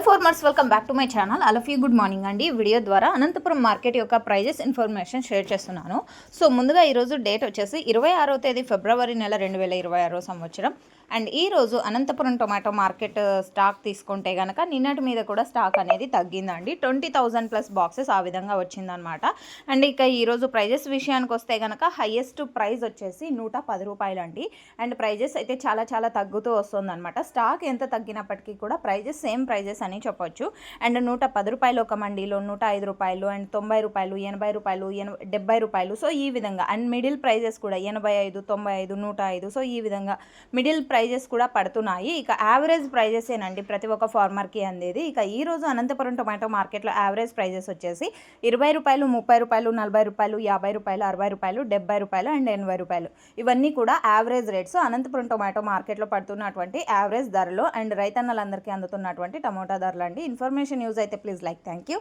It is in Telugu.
Farmers welcome back to my channel. అలఫీ గుడ్ మార్నింగ్ అండి. వీడియో ద్వారా అనంతపురం మార్కెట్ యొక్క ప్రైజెస్ ఇన్ఫర్మేషన్ షేర్ చేస్తున్నాను. సో ముందుగా ఈరోజు డేట్ వచ్చేసి 26వ తేదీ ఫిబ్రవరి నెల 2026 సంవత్సరం. అండ్ ఈరోజు అనంతపురం టొమాటో మార్కెట్ స్టాక్ తీసుకుంటే కనుక నిన్నటి మీద కూడా స్టాక్ అనేది తగ్గిందండి. 20,000 ప్లస్ బాక్సెస్ ఆ విధంగా వచ్చిందనమాట. అండ్ ఇక ఈరోజు ప్రైజెస్ విషయానికి వస్తే కనుక హైయెస్ట్ ప్రైస్ వచ్చేసి 110 రూపాయలు అండి. అండ్ ప్రైజెస్ అయితే చాలా చాలా తగ్గుతూ వస్తుందన్నమాట. స్టాక్ ఎంత తగ్గినప్పటికీ కూడా ప్రైజెస్ సేమ్ ప్రైజెస్ అని చెప్పొచ్చు. అండ్ 110 రూపాయలు ఒక మండీలో, 105 రూపాయలు, అండ్ 90 రూపాయలు, 80 రూపాయలు, 70 రూపాయలు. సో ఈ విధంగా అండ్ మిడిల్ ప్రైజెస్ కూడా 85, 95, 105. సో ఈ విధంగా మిడిల్ ప్రైజెస్ కూడా పడుతున్నాయి. ఇక యావరేజ్ ప్రైజెస్ ఏనండి ప్రతి ఒక్క ఫార్మర్కి అందేది. ఇక ఈ రోజు అనంతపురం టొమాటో మార్కెట్లో యావరేజ్ ప్రైజెస్ వచ్చేసి 20 రూపాయలు, 30 రూపాయలు, 40 రూపాయలు, 50 రూపాయలు, 60 రూపాయలు, 70 రూపాయలు అండ్ 80 రూపాయలు. ఇవన్నీ కూడా యావరేజ్ రేట్స్ అనంతపురం టొమాటో మార్కెట్లో పడుతున్నటువంటి యావరేజ్ ధరలు అండ్ రైతన్నలందరికీ అందుతున్నటువంటి టమోటా ధరలు అండి. ఇన్ఫర్మేషన్ యూజ్ అయితే ప్లీజ్ లైక్. Thank you.